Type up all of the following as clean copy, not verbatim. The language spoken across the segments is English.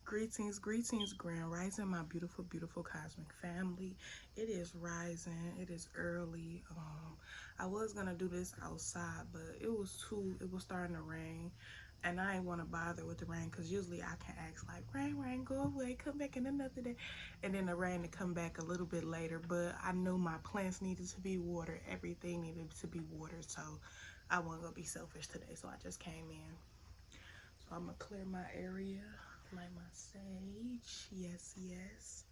Greetings, grand rising, my beautiful, beautiful cosmic family. It is rising, it is early. I was gonna do this outside, but it was starting to rain, and I ain't want to bother with the rain because usually I can ask like, rain, go away, come back in another day, and then the rain to come back a little bit later. But I knew my plants needed to be watered, everything needed to be watered, so I wasn't gonna be selfish today. So I just came in. So I'm gonna clear my area, light my sage. Yes.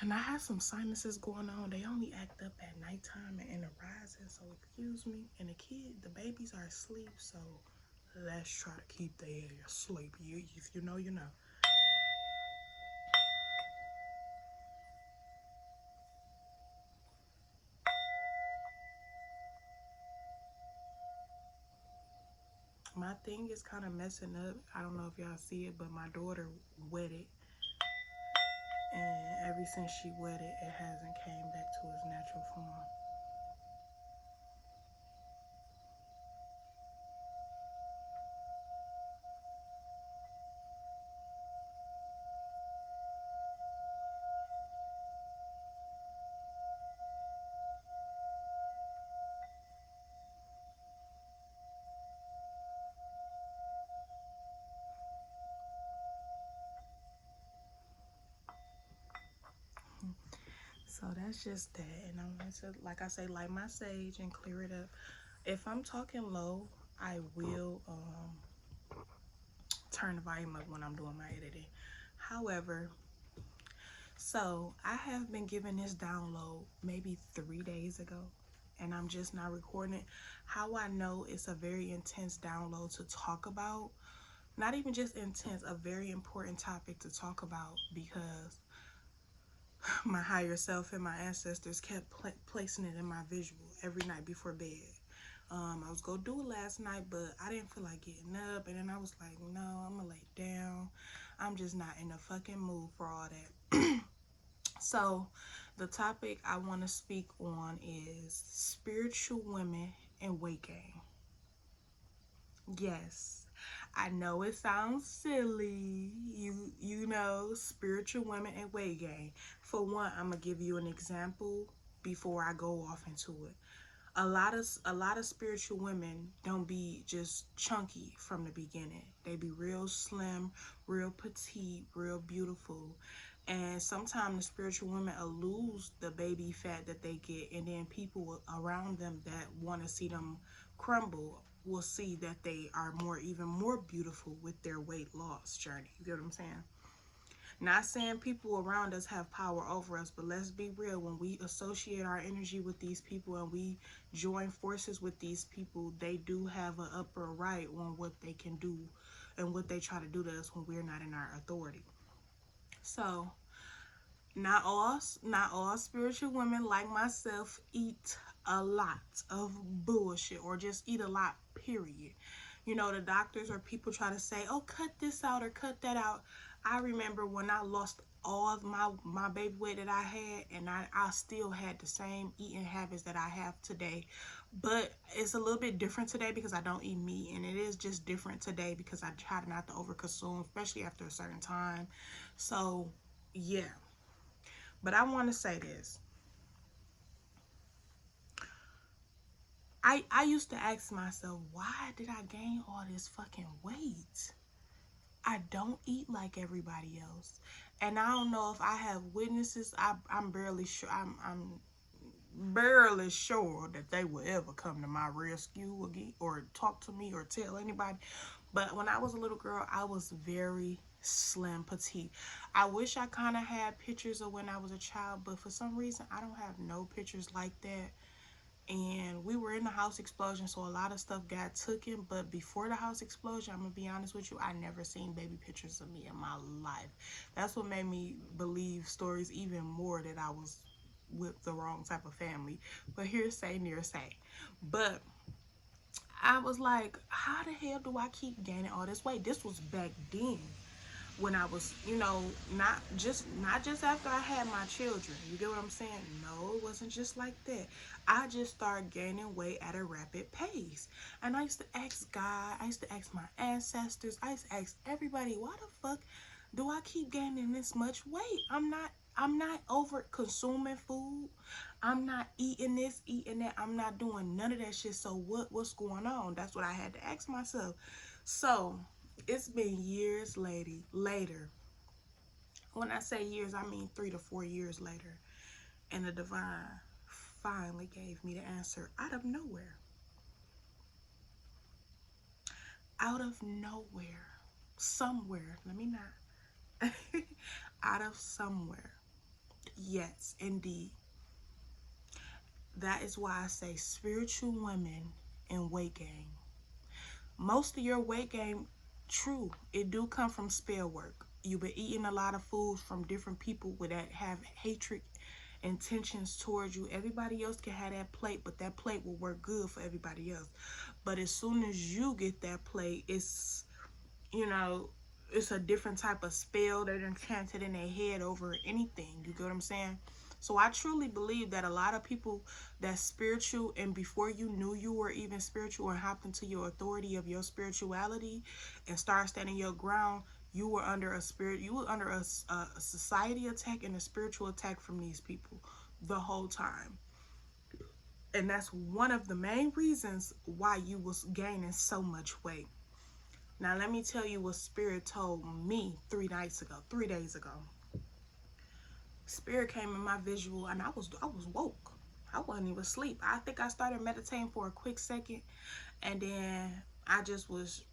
And I have some sinuses going on. They only act up at nighttime and in the rising, so excuse me. And the babies are asleep, so let's try to keep their asleep. If you know, you know. My thing is kind of messing up. I don't know if y'all see it, but my daughter wetted, and ever since she wetted, it hasn't came back to its natural form. So that's just that. And I'm going to, like I say, light my sage and clear it up. If I'm talking low, I will turn the volume up when I'm doing my editing. However, so I have been given this download maybe 3 days ago, and I'm just not recording it. How I know it's a very intense download to talk about, not even just intense, a very important topic to talk about, because my higher self and my ancestors kept placing it in my visual every night before bed. I was gonna do it last night, but I didn't feel like getting up, and then I was like, no, I'm gonna lay down. I'm just not in the fucking mood for all that. So the topic I want to speak on is spiritual women and weight gain. Yes, I know it sounds silly. You know, spiritual women and weight gain. For one, I'm gonna give you an example before I go off into it. A lot of spiritual women don't be just chunky from the beginning. They be real slim, real petite, real beautiful. And sometimes the spiritual women will lose the baby fat that they get, and then people around them that want to see them crumble will see that they are even more beautiful with their weight loss journey. You get what I'm saying? Not saying people around us have power over us, but let's be real. When we associate our energy with these people and we join forces with these people, they do have an upper right on what they can do and what they try to do to us when we're not in our authority. So, not all spiritual women like myself eat a lot of bullshit or just eat a lot, period. You know, the doctors or people try to say, oh, cut this out or cut that out. I remember when I lost all of my baby weight that I had, and I still had the same eating habits that I have today. But it's a little bit different today because I don't eat meat, and it is just different today because I try not to overconsume, especially after a certain time. So, yeah. But I want to say this. I used to ask myself, why did I gain all this fucking weight? I don't eat like everybody else. And I don't know if I have witnesses. I'm barely sure. I'm barely sure that they will ever come to my rescue again or talk to me or tell anybody. But when I was a little girl, I was very slim, petite. I wish I kind of had pictures of when I was a child, but for some reason, I don't have no pictures like that. And we were in the house explosion, so a lot of stuff got taken. But before the house explosion, I'm gonna be honest with you, I never seen baby pictures of me in my life. That's what made me believe stories even more that I was with the wrong type of family. But hearsay, nearsay. But I was like, how the hell do I keep gaining all this weight? This was back then when I was, not just after I had my children. You get what I'm saying? No, it wasn't just like that. I just started gaining weight at a rapid pace. And I used to ask God, I used to ask my ancestors, I used to ask everybody, why the fuck do I keep gaining this much weight? I'm not over consuming food. I'm not eating this, eating that. I'm not doing none of that shit. So what's going on? That's what I had to ask myself. So it's been years later. When I say years, I mean 3 to 4 years later. And the divine finally gave me the answer out of nowhere. Out of nowhere. Somewhere. Let me not. Out of somewhere. Yes, indeed. That is why I say spiritual women and weight gain. Most of your weight gain, true, it do come from spell work. You've been eating a lot of foods from different people that have hatred intentions towards you. Everybody else can have that plate, but that plate will work good for everybody else. But as soon as you get that plate, it's, you know, it's a different type of spell that enchanted in their head over anything. You get what I'm saying? So I truly believe that a lot of people that's spiritual, and before you knew you were even spiritual and hopped into your authority of your spirituality and started standing your ground, you were under a society attack and a spiritual attack from these people the whole time. And that's one of the main reasons why you was gaining so much weight. Now let me tell you what Spirit told me 3 days ago. Spirit came in my visual and I was woke. I wasn't even asleep. I think I started meditating for a quick second, and then I just was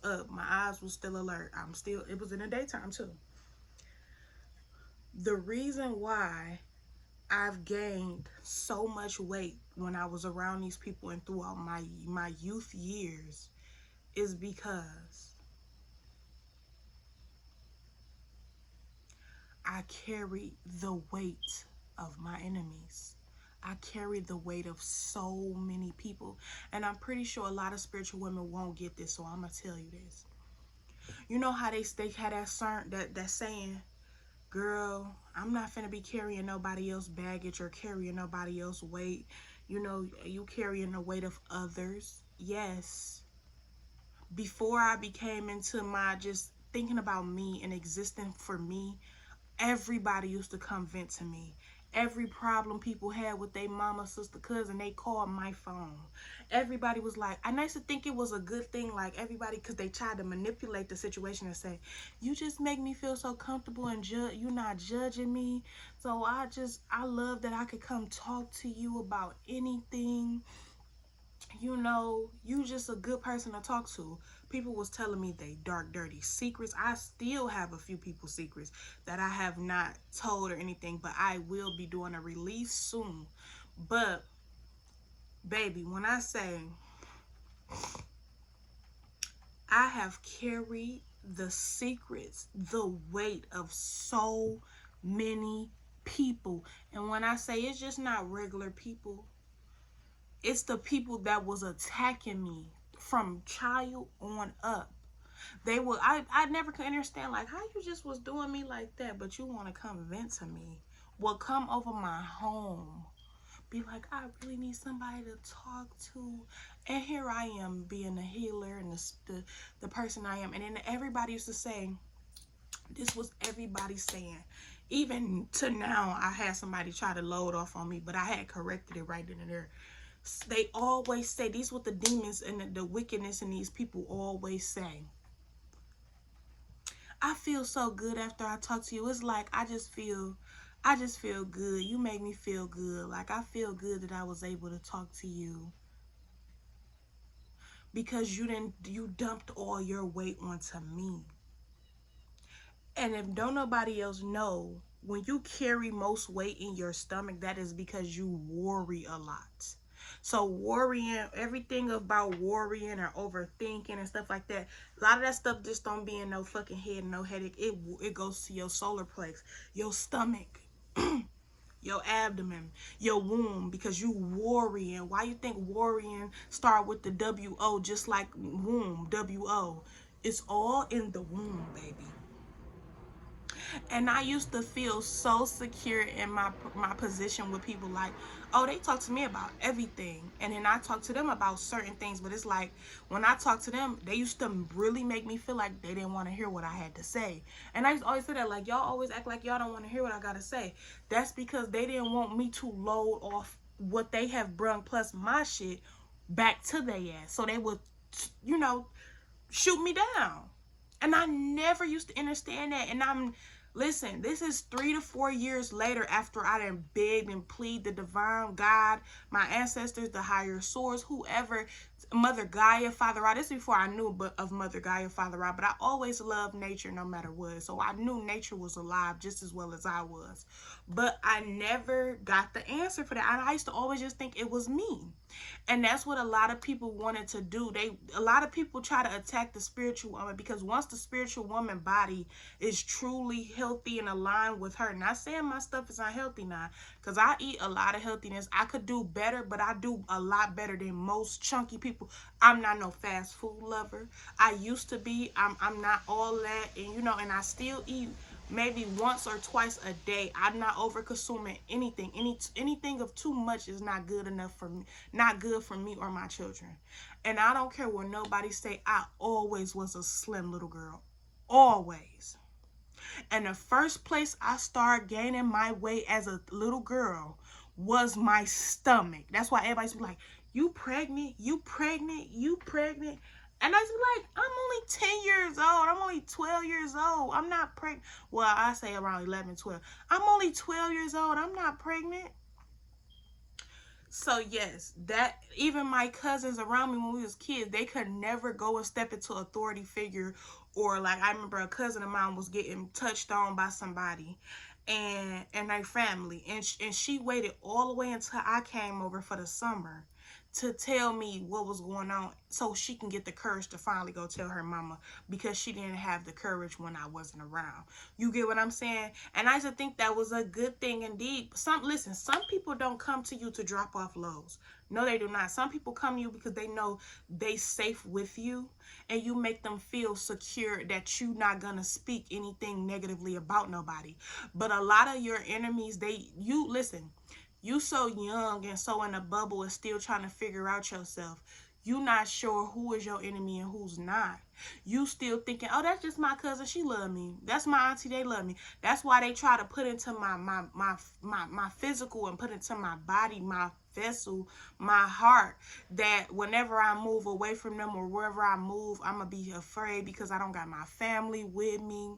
up. My eyes was still alert. It was in the daytime too. The reason why I've gained so much weight when I was around these people and throughout my youth years is because I carry the weight of my enemies. I carry the weight of so many people. And I'm pretty sure a lot of spiritual women won't get this, so I'm going to tell you this. You know how they had that saying, girl, I'm not finna be carrying nobody else's baggage or carrying nobody else's weight. You know, you carrying the weight of others. Yes. Before I became into my just thinking about me and existing for me, everybody used to come vent to me. Every problem people had with their mama, sister, cousin, they called my phone. Everybody was like, I used to think it was a good thing, like everybody, because they tried to manipulate the situation and say, you just make me feel so comfortable and you're not judging me. So I love that I could come talk to you about anything. You know, you just a good person to talk to. People was telling me they dark, dirty secrets. I still have a few people's secrets that I have not told or anything, but I will be doing a release soon. But, baby, when I say I have carried the secrets, the weight of so many people. And when I say it's just not regular people, it's the people that was attacking me from child on up. They were, I never could understand, like, how you just was doing me like that, but you want to come vent to me. Well, come over my home. Be like, I really need somebody to talk to. And here I am being the healer and the person I am. And then everybody used to say, this was everybody saying. Even to now, I had somebody try to load off on me, but I had corrected it right then and there. They always say, these what the demons and the wickedness in these people always say. I feel so good after I talk to you. It's like I just feel good. You make me feel good. Like I feel good that I was able to talk to you. Because you dumped all your weight onto me. And if don't nobody else know, when you carry most weight in your stomach, that is because you worry a lot. So worrying, everything about worrying or overthinking and stuff like that, a lot of that stuff just don't be in no fucking head, no headache. It goes to your solar plex, your stomach, your abdomen, your womb, because you worrying. Why you think worrying start with the W-O, just like womb, W-O? It's all in the womb, baby. And I used to feel so secure in my position with people, like, oh, they talk to me about everything. And then I talk to them about certain things. But it's like, when I talk to them, they used to really make me feel like they didn't want to hear what I had to say. And I used to always say that, like, y'all always act like y'all don't want to hear what I got to say. That's because they didn't want me to load off what they have brung plus my shit back to their ass. So they would, you know, shoot me down. And I never used to understand that. And listen, this is 3 to 4 years later after I done begged and plead the divine God, my ancestors, the higher source, whoever, Mother Gaia, Father Ra. This is before I knew of Mother Gaia, Father Ra, but I always loved nature no matter what. So I knew nature was alive just as well as I was. But I never got the answer for that. I used to always just think it was me. And that's what a lot of people wanted to do. A lot of people try to attack the spiritual woman, because once the spiritual woman body is truly healthy and aligned with her, not saying my stuff is unhealthy now, because I eat a lot of healthiness. I could do better, but I do a lot better than most chunky people. I'm not no fast food lover. I used to be. I'm not all that, and and I still eat maybe once or twice a day. I'm not over consuming anything. Anything of too much is not good enough for me, not good for me or my children. And I don't care what nobody say, I always was a slim little girl. Always. And the first place I started gaining my weight as a little girl was my stomach. That's why everybody's like, you pregnant, you pregnant, you pregnant. And I was like, I'm only 10 years old. I'm only 12 years old. I'm not pregnant. Well, I say around 11, 12. I'm only 12 years old. I'm not pregnant. So yes, that even my cousins around me when we was kids, they could never go and step into authority figure, or like I remember a cousin of mine was getting touched on by somebody and their family, and she waited all the way until I came over for the summer to tell me what was going on so she can get the courage to finally go tell her mama, because she didn't have the courage when I wasn't around. You get what I'm saying? And I used to think that was a good thing indeed. Listen, some people don't come to you to drop off loads. No, they do not. Some people come to you because they know they safe with you, and you make them feel secure that you not gonna speak anything negatively about nobody. But a lot of your enemies, listen, you so young and so in a bubble and still trying to figure out yourself. You not sure who is your enemy and who's not. You still thinking, oh, that's just my cousin, she love me. That's my auntie, they love me. That's why they try to put into my physical and put into my body, my vessel, my heart, that whenever I move away from them or wherever I move, I'm gonna be afraid because I don't got my family with me.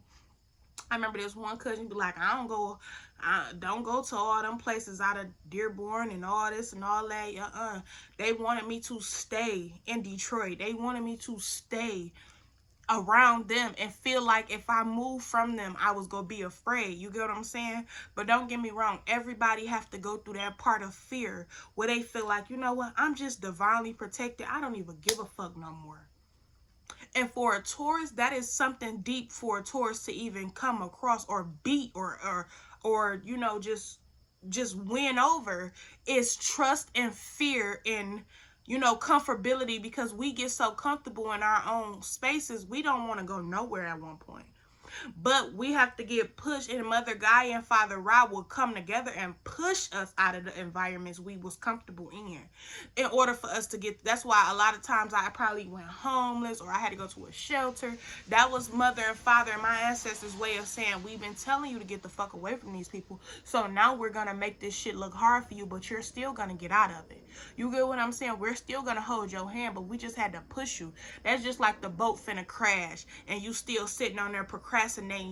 I remember this one cousin be like, I don't go to all them places out of Dearborn and all this and all that. They wanted me to stay in Detroit. They wanted me to stay around them and feel like if I moved from them, I was gonna be afraid. You get what I'm saying? But don't get me wrong, everybody have to go through that part of fear where they feel like, you know what, I'm just divinely protected. I don't even give a fuck no more. And for a Taurus, that is something deep for a Taurus to even come across or beat or just win over, is trust and fear and comfortability, because we get so comfortable in our own spaces, we don't want to go nowhere at one point. But we have to get pushed, and Mother Gaia and Father Ra will come together and push us out of the environments we was comfortable in order for us to get. That's why a lot of times I probably went homeless or I had to go to a shelter. That was Mother and Father and my ancestors' way of saying, we've been telling you to get the fuck away from these people, so now we're gonna make this shit look hard for you, but you're still gonna get out of it. You get what I'm saying? We're still gonna hold your hand, but we just had to push you. That's just like the boat finna crash and you still sitting on there procrastinating.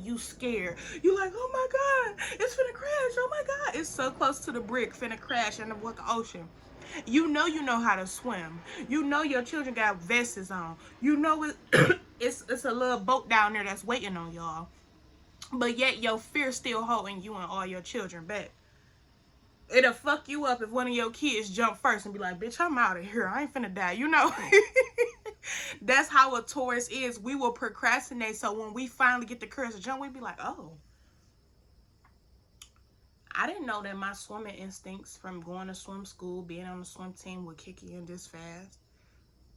You scared. You like, oh my God, it's finna crash. Oh my God, it's so close to the brick, finna crash in the ocean. You know how to swim. You know your children got vests on. You know it's a little boat down there that's waiting on y'all. But yet your fear still holding you and all your children back. It'll fuck you up if one of your kids jump first and be like, bitch, I'm out of here. I ain't finna die. That's how a Taurus is. We will procrastinate. So when we finally get the courage to jump, we be like, oh, I didn't know that my swimming instincts from going to swim school, being on the swim team would kick in this fast.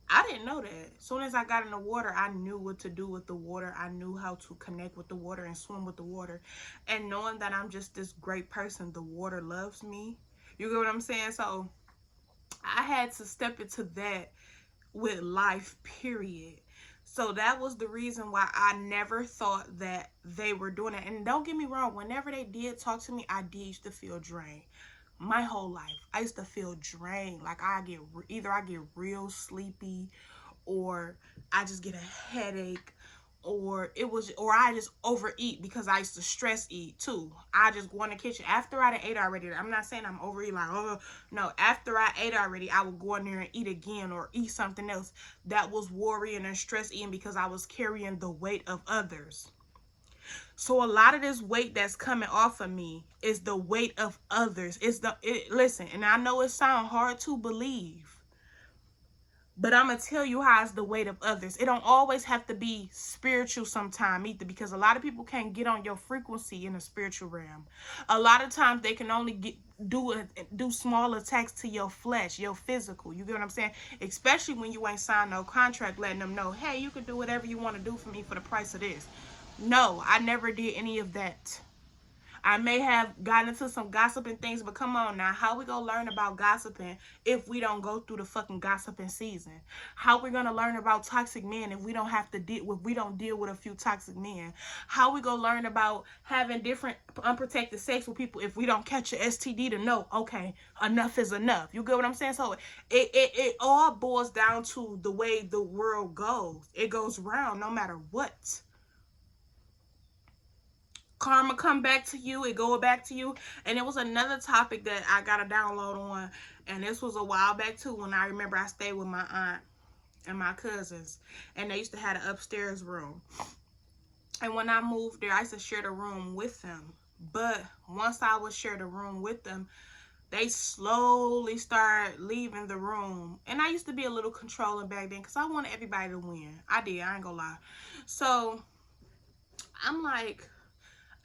I didn't know that. As soon as I got in the water, I knew what to do with the water. I knew how to connect with the water and swim with the water. And knowing that I'm just this great person, the water loves me. You get what I'm saying? So I had to step into that with life, period. So that was the reason why I never thought that they were doing it. And don't get me wrong, whenever they did talk to me, I did used to feel drained. My whole life, I used to feel drained. Like either I get real sleepy, or I just get a headache, or I just overeat because I used to stress eat too. I just go in the kitchen after I ate already. I'm not saying I'm overeat like, oh no, after I ate already, I would go in there and eat again or eat something else. That was worrying and stress eating because I was carrying the weight of others. So a lot of this weight that's coming off of me is the weight of others. Listen, and I know it sounds hard to believe, but I'm going to tell you how it's the weight of others. It don't always have to be spiritual sometime either, because a lot of people can't get on your frequency in the spiritual realm. A lot of times they can only do small attacks to your flesh, your physical. You get what I'm saying? Especially when you ain't signed no contract letting them know, hey, you can do whatever you want to do for me for the price of this. No, I never did any of that. I may have gotten into some gossiping things, but come on now. How we gonna learn about gossiping if we don't go through the fucking gossiping season? How we gonna learn about toxic men if we don't have to deal with a few toxic men? How we gonna learn about having different unprotected sex with people if we don't catch an STD to know, okay, enough is enough? You get what I'm saying? So it all boils down to the way the world goes. It goes round no matter what. Karma come back to you, it go back to you. And it was another topic that I got a download on, and this was a while back too, when I remember I stayed with my aunt and my cousins, and they used to have an upstairs room. And when I moved there, I used to share the room with them. But once I would share the room with them, they slowly start leaving the room. And I used to be a little controlling back then because I wanted everybody to win. I did, I ain't gonna lie. So I'm like,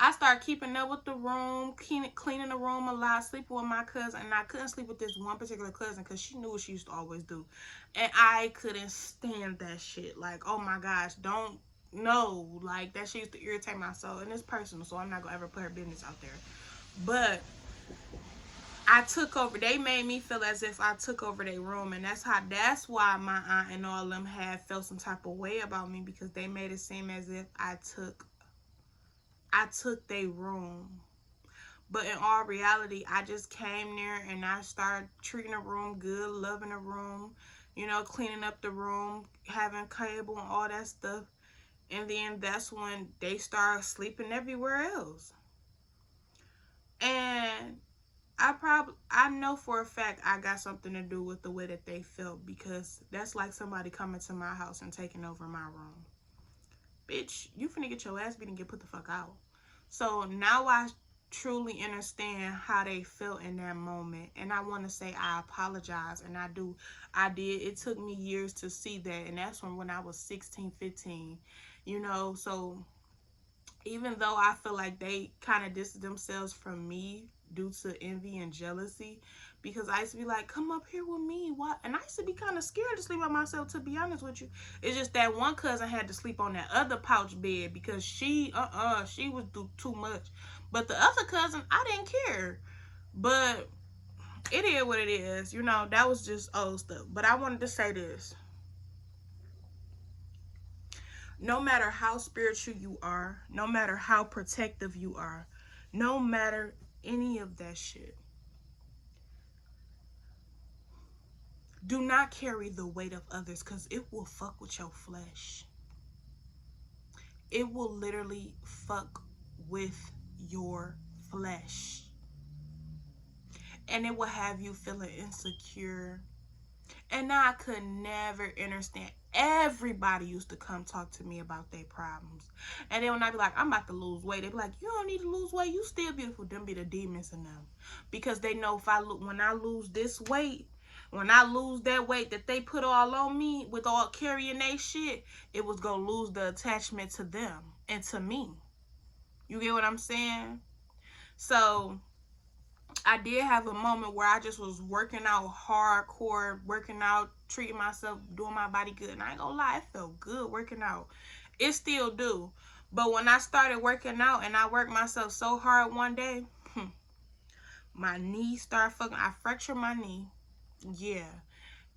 I started keeping up with the room, cleaning the room a lot, sleeping with my cousin. And I couldn't sleep with this one particular cousin because she knew what she used to always do. And I couldn't stand that shit. Like, oh my gosh, don't know. Like, that shit used to irritate my soul. And it's personal, so I'm not going to ever put her business out there. But I took over. They made me feel as if I took over their room. And that's why my aunt and all of them had felt some type of way about me, because they made it seem as if I took their room. But in all reality, I just came there and I started treating the room good, loving the room, you know, cleaning up the room, having cable and all that stuff. And then that's when they started sleeping everywhere else. And I know for a fact I got something to do with the way that they felt, because that's like somebody coming to my house and taking over my room. Bitch, you finna get your ass beat and get put the fuck out. So now I truly understand how they felt in that moment. And I want to say I apologize. And I did. It took me years to see that. And that's when I was 16, 15. You know, so even though I feel like they kind of distanced themselves from me due to envy and jealousy, because I used to be like, come up here with me. What? And I used to be kind of scared to sleep by myself, to be honest with you. It's just that one cousin had to sleep on that other pouch bed because she was too much. But the other cousin, I didn't care. But it is what it is. You know, that was just old stuff. But I wanted to say this. No matter how spiritual you are, no matter how protective you are, no matter any of that shit, do not carry the weight of others, because it will fuck with your flesh. It will literally fuck with your flesh. And it will have you feeling insecure. And I could never understand. Everybody used to come talk to me about their problems. And then when I be like, I'm about to lose weight, they be like, you don't need to lose weight. You still beautiful. Them be the demons in them. Because they know when I lose this weight, when I lose that weight that they put all on me with all carrying their shit, it was going to lose the attachment to them and to me. You get what I'm saying? So I did have a moment where I just was working out hardcore, working out, treating myself, doing my body good. And I ain't gonna lie, it felt good working out. It still do. But when I started working out and I worked myself so hard one day, my knee started fucking, I fractured my knee. Yeah.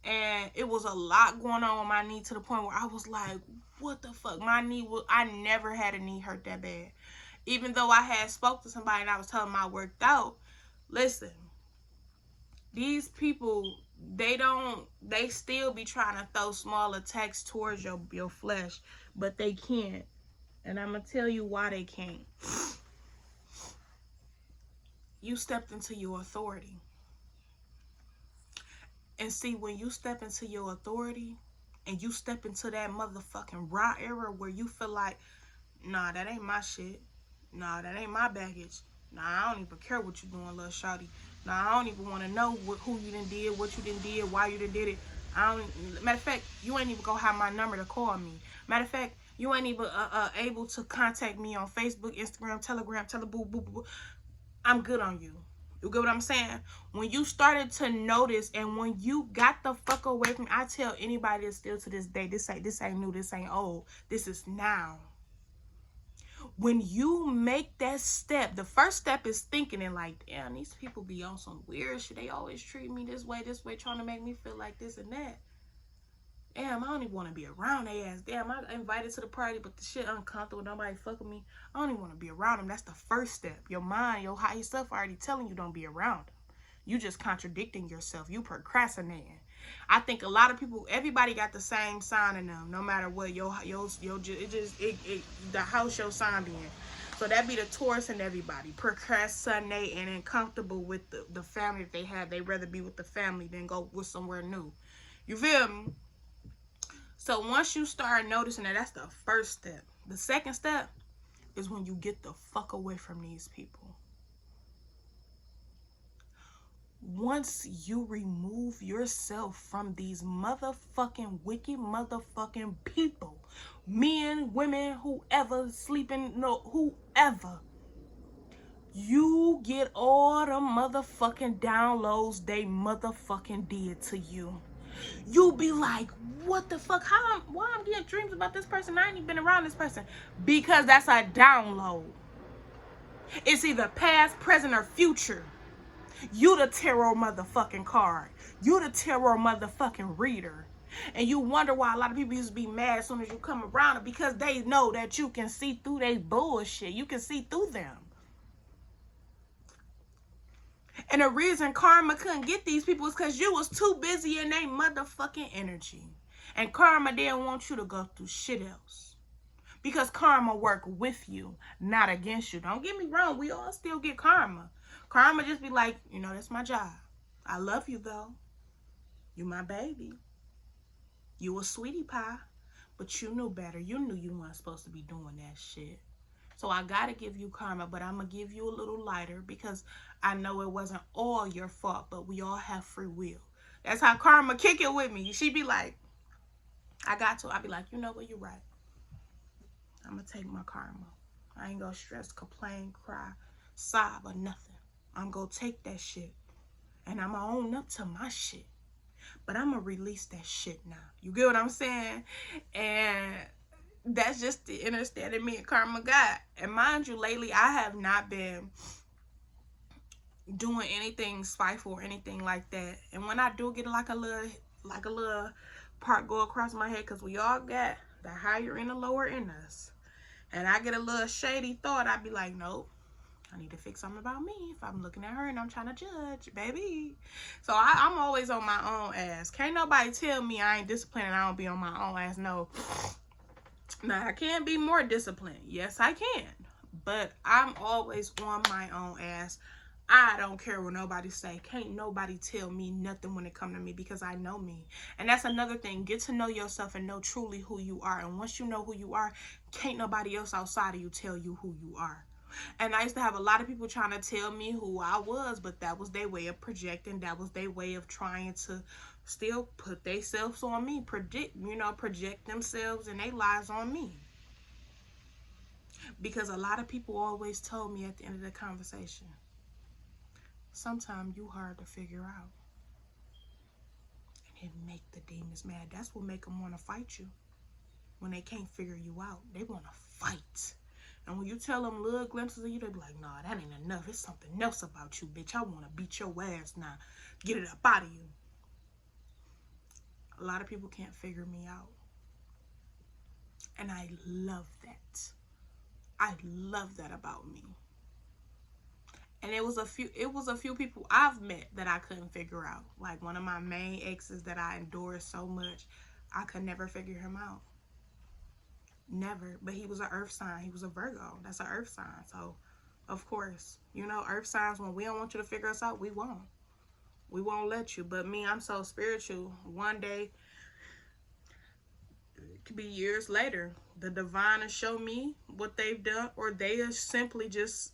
And it was a lot going on with my knee to the point where I was like, what the fuck? My knee was, I never had a knee hurt that bad. Even though I had spoke to somebody and I was telling them I worked out, listen, these people, they still be trying to throw small attacks towards your flesh, but they can't. And I'm going to tell you why they can't. You stepped into your authority. And see, when you step into your authority and you step into that motherfucking raw era where you feel like, nah, that ain't my shit. Nah, that ain't my baggage. Nah, I don't even care what you doing, little shawty. Nah, I don't even want to know who you done did, what you done did, why you done did it. Matter of fact, you ain't even gonna have my number to call me. Matter of fact, you ain't even able to contact me on Facebook, Instagram, Telegram, boo, boo, boo. I'm good on you. You get what I'm saying? When you started to notice and when you got the fuck away from me, I tell anybody that's still to this day, this ain't new, this ain't old. This is now. When you make that step, the first step is thinking and like, damn, these people be on some weird shit. They always treat me this way, trying to make me feel like this and that. Damn, I don't even want to be around their ass. Damn, I got invited to the party, but the shit uncomfortable. Nobody fuck with me. I don't even want to be around them. That's the first step. Your mind, your higher self already telling you don't be around them. You just contradicting yourself. You procrastinating. I think a lot of people, everybody got the same sign in them, no matter what the house your sign be in. So that be the Taurus in everybody, procrastinating and comfortable with the family that they have. They rather be with the family than go with somewhere new. You feel me? So once you start noticing that, that's the first step. The second step is when you get the fuck away from these people. Once you remove yourself from these motherfucking wicked motherfucking people, men, women, whoever, sleeping, no, whoever, you get all the motherfucking downloads they motherfucking did to you. You be like, what the fuck? Why I'm getting dreams about this person? I ain't even been around this person. Because that's a download. It's either past, present, or future. You the tarot motherfucking card. You the tarot motherfucking reader. And you wonder why a lot of people used to be mad as soon as you come around it, because they know that you can see through their bullshit. You can see through them. And the reason karma couldn't get these people is because you was too busy in their motherfucking energy. And karma didn't want you to go through shit else. Because karma work with you, not against you. Don't get me wrong. We all still get karma. Karma just be like, you know, that's my job. I love you, though. You my baby. You a sweetie pie. But you knew better. You knew you weren't supposed to be doing that shit. So I got to give you karma, but I'm going to give you a little lighter because I know it wasn't all your fault, but we all have free will. That's how karma kick it with me. She be like, I got to. I be like, you know what, you're right. I'm going to take my karma. I ain't going to stress, complain, cry, sob, or nothing. I'm going to take that shit. And I'm going to own up to my shit. But I'm going to release that shit now. You get what I'm saying? And that's just the understanding me and karma got. And mind you, lately I have not been doing anything spiteful or anything like that. And when I do get like a little part go across my head, because we all got the higher and the lower in us, and I get a little shady thought, I'd be like, nope, I need to fix something about me if I'm looking at her and I'm trying to judge, baby. So I'm always on my own ass. Can't nobody tell me I ain't disciplined and I don't be on my own ass. No. Now, I can be more disciplined. Yes, I can. But I'm always on my own ass. I don't care what nobody say. Can't nobody tell me nothing when it come to me, because I know me. And that's another thing. Get to know yourself and know truly who you are. And once you know who you are, can't nobody else outside of you tell you who you are. And I used to have a lot of people trying to tell me who I was, but that was their way of projecting. That was their way of trying to still put themselves on me, project themselves and their lives on me. Because a lot of people always told me at the end of the conversation, sometimes you hard to figure out. And it make the demons mad. That's what make them want to fight you. When they can't figure you out, they want to fight. And when you tell them little glimpses of you, they be like, nah, that ain't enough. It's something else about you, bitch. I want to beat your ass now. Get it up out of you. A lot of people can't figure me out. And I love that. I love that about me. And it was a few people I've met that I couldn't figure out. Like one of my main exes that I adored so much, I could never figure him out. Never. But he was an earth sign. He was a Virgo. That's an earth sign. So, of course, you know, earth signs, when we don't want you to figure us out, we won't. We won't let you. But me, I'm so spiritual. One day, it could be years later, the divine will show me what they've done, or they'll simply just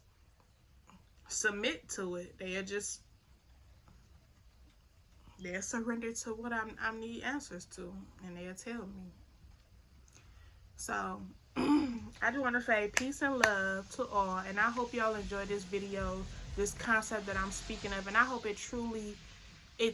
submit to it. They'll surrender to what I need answers to, and they'll tell me. So I just want to say peace and love to all, and I hope y'all enjoyed this video, this concept that I'm speaking of, and I hope it truly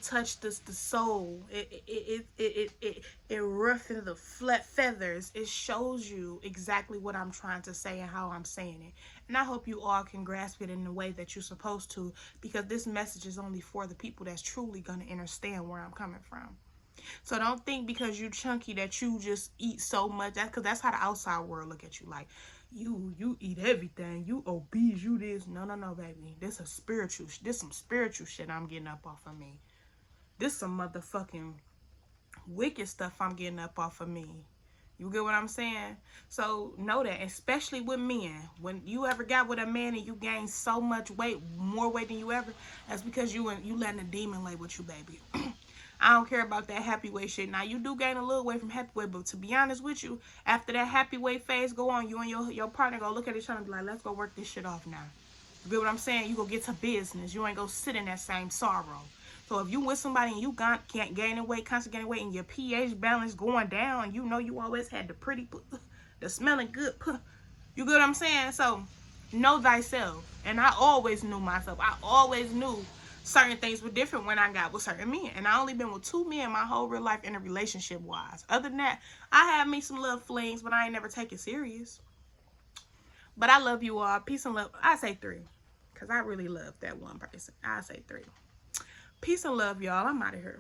touched the soul. It roughened the feathers. It shows you exactly what I'm trying to say and how I'm saying it. And I hope you all can grasp it in the way that you're supposed to, because this message is only for the people that's truly going to understand where I'm coming from. So don't think because you chunky that you just eat so much. Because that's how the outside world look at you. Like, you eat everything. You obese. You this. No, baby. This some spiritual shit I'm getting up off of me. This some motherfucking wicked stuff I'm getting up off of me. You get what I'm saying? So know that, especially with men. When you ever got with a man and you gained so much weight, more weight than you ever, that's because you letting a demon lay with you, baby. I don't care about that happy weight shit. Now, you do gain a little weight from happy weight, but to be honest with you, after that happy weight phase go on, you and your partner go look at each other and be like, let's go work this shit off now. You get what I'm saying? You go get to business. You ain't go sit in that same sorrow. So if you with somebody and you can't gain weight, constantly gaining weight, and your pH balance going down, and you know you always had the pretty, the smelling good, you get what I'm saying? So know thyself. And I always knew myself. I always knew certain things were different when I got with certain men. And I only been with 2 men my whole real life in a relationship wise. Other than that, I had me some little flings, but I ain't never take it serious. But I love you all. Peace and love. I say 3. Because I really love that one person. I say 3. Peace and love, y'all. I'm out of here.